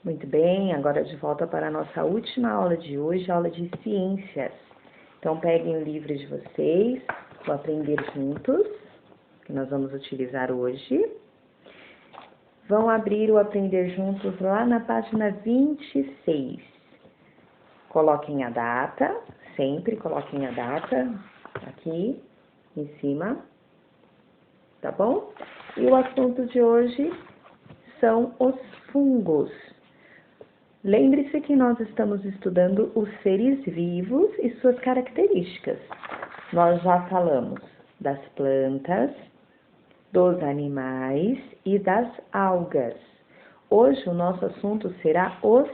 Muito bem, agora de volta para a nossa última aula de hoje, aula de ciências. Então, peguem o livro de vocês, o Aprender Juntos, que nós vamos utilizar hoje. Vão abrir o Aprender Juntos lá na página 26. Coloquem a data, sempre coloquem a data aqui em cima, tá bom? E o assunto de hoje são os fungos. Lembre-se que nós estamos estudando os seres vivos e suas características. Nós já falamos das plantas, dos animais e das algas. Hoje o nosso assunto será os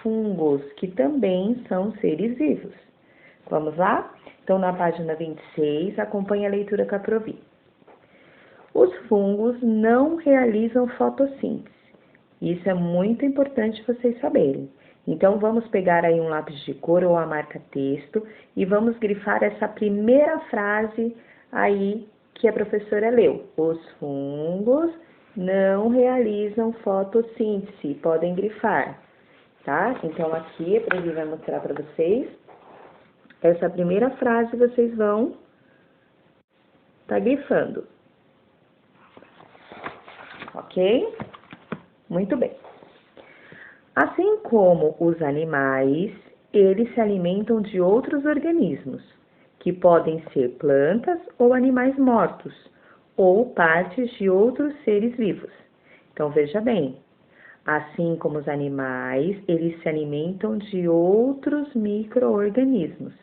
fungos, que também são seres vivos. Vamos lá? Então, na página 26, acompanhe a leitura com a Provi. Os fungos não realizam fotossíntese. Isso é muito importante vocês saberem. Então, vamos pegar aí um lápis de cor ou a marca texto e vamos grifar essa primeira frase aí que a professora leu. Os fungos não realizam fotossíntese. Podem grifar, tá? Então, aqui a Provi vai mostrar para vocês. Essa primeira frase vocês vão estar grifando. Ok? Muito bem. Assim como os animais, eles se alimentam de outros organismos, que podem ser plantas ou animais mortos, ou partes de outros seres vivos. Então, veja bem, assim como os animais, eles se alimentam de outros micro-organismos,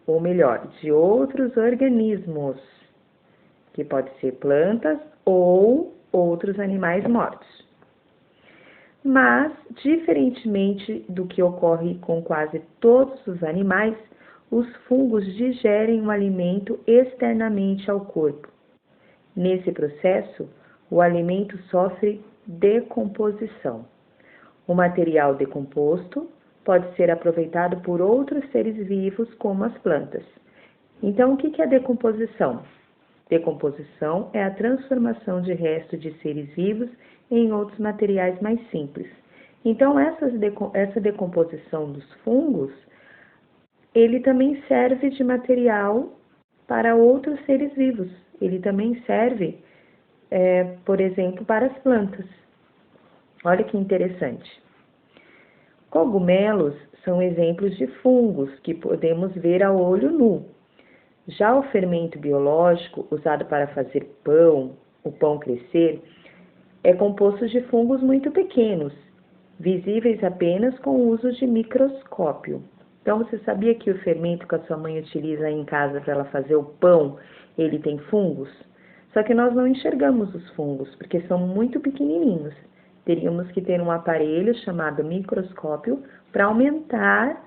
ou melhor, de outros organismos, que podem ser plantas ou outros animais mortos. Mas, diferentemente do que ocorre com quase todos os animais, os fungos digerem o alimento externamente ao corpo. Nesse processo, o alimento sofre decomposição. O material decomposto pode ser aproveitado por outros seres vivos, como as plantas. Então, o que é decomposição? Decomposição é a transformação de restos de seres vivos em outros materiais mais simples. Então, essa decomposição dos fungos, ele também serve de material para outros seres vivos. Ele também serve, por exemplo, para as plantas. Olha que interessante. Cogumelos são exemplos de fungos que podemos ver a olho nu. Já o fermento biológico, usado para fazer pão, o pão crescer, é composto de fungos muito pequenos, visíveis apenas com o uso de microscópio. Então, você sabia que o fermento que a sua mãe utiliza aí em casa para ela fazer o pão, ele tem fungos? Só que nós não enxergamos os fungos, porque são muito pequenininhos. Teríamos que ter um aparelho chamado microscópio para aumentar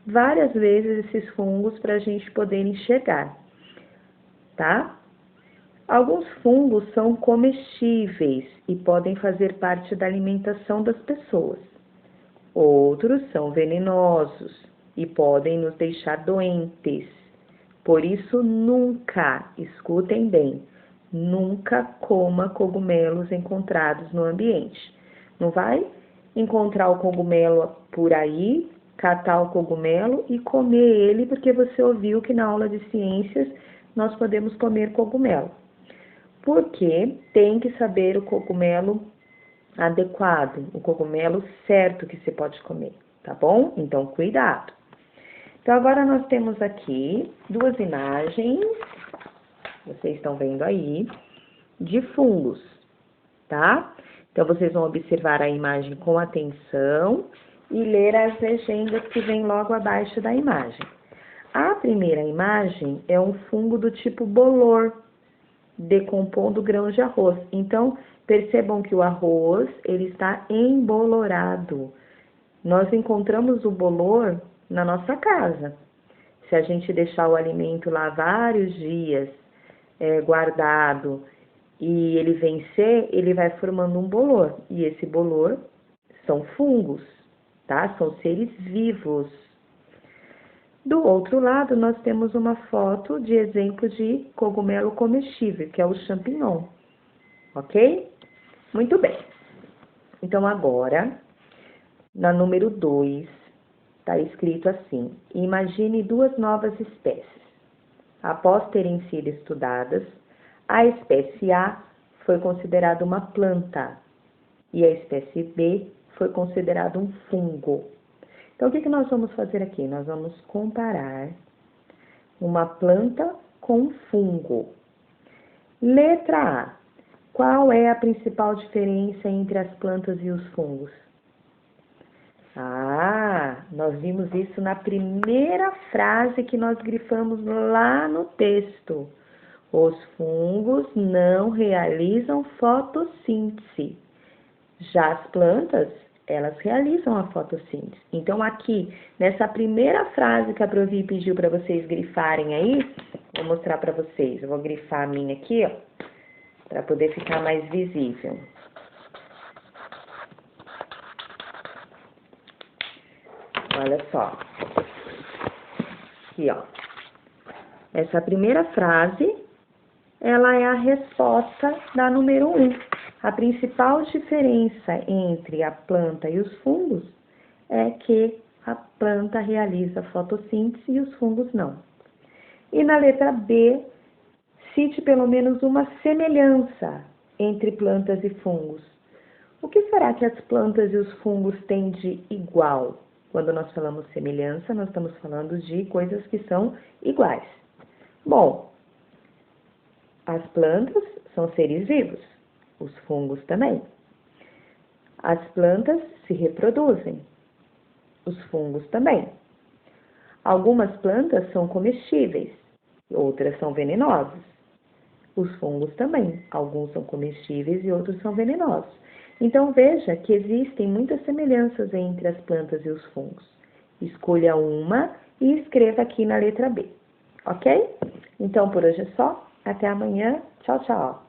várias vezes esses fungos para a gente poder enxergar, tá? Alguns fungos são comestíveis e podem fazer parte da alimentação das pessoas. Outros são venenosos e podem nos deixar doentes. Por isso, nunca, escutem bem, nunca coma cogumelos encontrados no ambiente. Não vai encontrar o cogumelo por aí, catar o cogumelo e comer ele, porque você ouviu que na aula de ciências nós podemos comer cogumelo. Porque tem que saber o cogumelo adequado, o cogumelo certo que você pode comer, tá bom? Então, cuidado. Então, agora nós temos aqui duas imagens, vocês estão vendo aí, de fungos, tá? Então, vocês vão observar a imagem com atenção e ler as legendas que vêm logo abaixo da imagem. A primeira imagem é um fungo do tipo bolor, decompondo grãos de arroz. Então, percebam que o arroz, ele está embolorado. Nós encontramos o bolor na nossa casa. Se a gente deixar o alimento lá vários dias guardado e ele vencer, ele vai formando um bolor. E esse bolor são fungos, tá? São seres vivos. Do outro lado, nós temos uma foto de exemplo de cogumelo comestível, que é o champignon, ok? Muito bem. Então, agora, na número 2, está escrito assim: imagine duas novas espécies. Após terem sido estudadas, a espécie A foi considerada uma planta e a espécie B foi considerada um fungo. Então, o que nós vamos fazer aqui? Nós vamos comparar uma planta com um fungo. Letra A. Qual é a principal diferença entre as plantas e os fungos? Nós vimos isso na primeira frase que nós grifamos lá no texto. Os fungos não realizam fotossíntese. Já as plantas, elas realizam a fotossíntese. Então, aqui, nessa primeira frase que a Provi pediu para vocês grifarem aí, vou mostrar para vocês. Eu vou grifar a minha aqui, ó, para poder ficar mais visível. Olha só. Aqui, ó. Essa primeira frase, ela é a resposta da número 1. A principal diferença entre a planta e os fungos é que a planta realiza fotossíntese e os fungos não. E na letra B, cite pelo menos uma semelhança entre plantas e fungos. O que será que as plantas e os fungos têm de igual? Quando nós falamos semelhança, nós estamos falando de coisas que são iguais. Bom, as plantas são seres vivos, os fungos também. As plantas se reproduzem, os fungos também. Algumas plantas são comestíveis, outras são venenosas. Os fungos também, alguns são comestíveis e outros são venenosos. Então, veja que existem muitas semelhanças entre as plantas e os fungos. Escolha uma e escreva aqui na letra B, ok? Então, por hoje é só. Até amanhã. Tchau, tchau.